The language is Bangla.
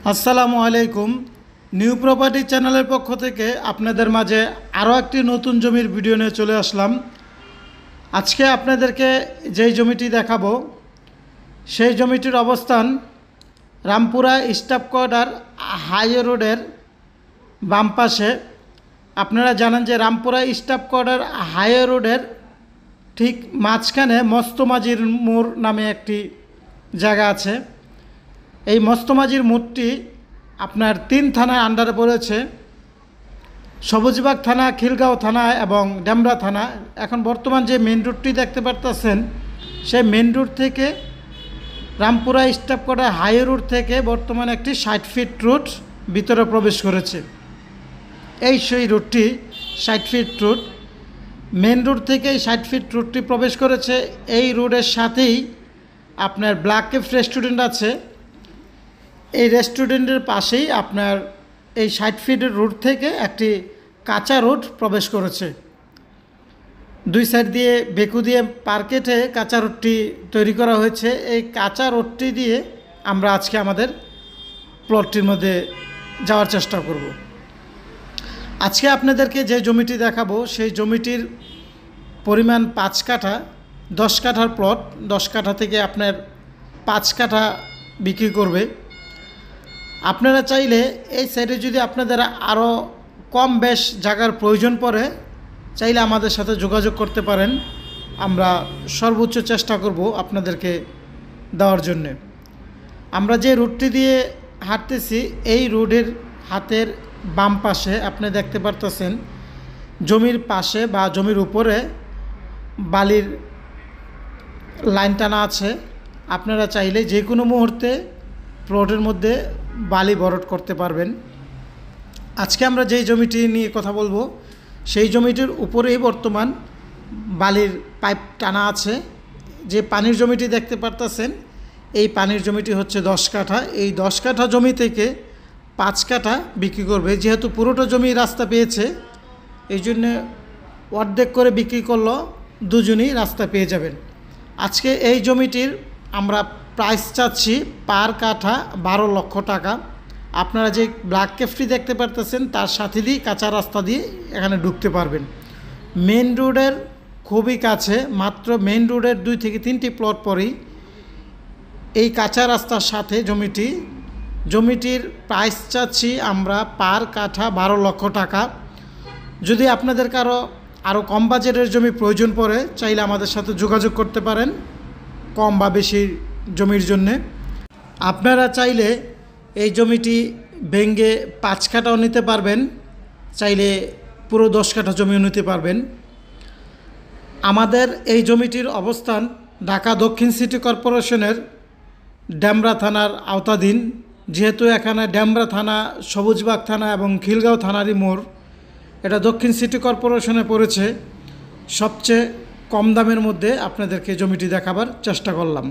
আসসালামু আলাইকুম। নিউ প্রপার্টি চ্যানেলের পক্ষ থেকে আপনাদের মাঝে আরও একটি নতুন জমির ভিডিও নিয়ে চলে আসলাম। আজকে আপনাদেরকে যেই জমিটি দেখাবো সেই জমিটির অবস্থান রামপুরা স্টাফ কোয়ার্টার হাইওয়ে রোডের বাম পাশে। আপনারা জানেন যে রামপুরা স্টাফ কোয়ার্টার হাইওয়ে রোডের ঠিক মাঝখানে মস্তমাজির মোড় নামে একটি জায়গা আছে। এই মস্তমাজির মোড়টি আপনার 3 থানায় আন্ডারে পড়েছে: সবুজবাগ থানা, খিলগাঁও থানা এবং ডেমরা থানা। এখন বর্তমান যে মেন রোডটি দেখতে পারতেছেন, সেই মেন রোড থেকে Rampura staff quarter highway road থেকে বর্তমানে একটি 60 ফিট রোড ভিতরে প্রবেশ করেছে। এই সেই রোডটি 60 ফিট রোড। মেন রোড থেকে 60 ফিট রোডটি প্রবেশ করেছে। এই রোডের সাথেই আপনার ব্ল্যাক কেফ রেস্টুরেন্ট আছে। এই রেস্টুরেন্টের পাশেই আপনার এই 60 ফিটের রোড থেকে একটি কাঁচা রোড প্রবেশ করেছে। দুই সাইড দিয়ে বেকু দিয়ে পার্কেটে কাঁচা রোডটি তৈরি করা হয়েছে। এই কাঁচা রোডটি দিয়ে আমরা আজকে আমাদের প্লটটির মধ্যে যাওয়ার চেষ্টা করব। আজকে আপনাদেরকে যে জমিটি দেখাবো সেই জমিটির পরিমাণ 5 কাঠা। 10 কাঠার প্লট। 10 কাঠা থেকে আপনার 5 কাঠা বিক্রি করবে। আপনারা চাইলে এই সাইডে যদি আপনাদের আরও কম বেশ জায়গার প্রয়োজন পড়ে, চাইলে আমাদের সাথে যোগাযোগ করতে পারেন। আমরা সর্বোচ্চ চেষ্টা করব আপনাদেরকে দেওয়ার জন্যে। আমরা যে রুটটি দিয়ে হাঁটতেছি, এই রোডের হাতের বাম পাশে আপনি দেখতে পারতেছেন জমির পাশে বা জমির উপরে বালির লাইন টানা আছে। আপনারা চাইলে যে কোনো মুহূর্তে প্লটের মধ্যে বালি ভরাট করতে পারবেন। আজকে আমরা যেই জমিটি নিয়ে কথা বলবো সেই জমিটির উপরেই বর্তমান বালির পাইপ টানা আছে। যে পানির জমিটি দেখতে পারতেছেন, এই পানির জমিটি হচ্ছে 10 কাঠা। এই 10 কাঠা জমি থেকে 5 কাঠা বিক্রি করবে। যেহেতু পুরোটা জমি রাস্তা পেয়েছে, এই জন্যে অর্ধেক করে বিক্রি করলেও দুজনই রাস্তা পেয়ে যাবেন। আজকে এই জমিটির আমরা প্রাইস চাচ্ছি পার কাঠা 12 লক্ষ টাকা। আপনারা যে ব্ল্যাক কেফটি দেখতে পারতেছেন তার সাথে দিয়ে কাঁচা রাস্তা দিয়ে এখানে ঢুকতে পারবেন। মেন রোডের খুবই কাছে, মাত্র মেন রোডের 2 থেকে 3টি প্লট পরেই এই কাঁচা রাস্তার সাথে জমিটির প্রাইস চাচ্ছি আমরা পার কাঠা 12 লক্ষ টাকা। যদি আপনাদের আরও কম বাজেটের জমি প্রয়োজন পড়ে, চাইলে আমাদের সাথে যোগাযোগ করতে পারেন কম বা বেশি জমির জন্যে। আপনারা চাইলে এই জমিটি ভেঙে 5 কাঠাও নিতে পারবেন, চাইলে পুরো 10 কাঠা জমিও নিতে পারবেন। আমাদের এই জমিটির অবস্থান ঢাকা দক্ষিণ সিটি কর্পোরেশনের ডেমরা থানার আওতাধীন। যেহেতু এখানে ডেমরা থানা, সবুজবাগ থানা এবং খিলগাঁও থানারই মোড়, এটা দক্ষিণ সিটি কর্পোরেশনে পড়েছে। সবচেয়ে কম দামের মধ্যে আপনাদেরকে জমিটি দেখাবার চেষ্টা করলাম।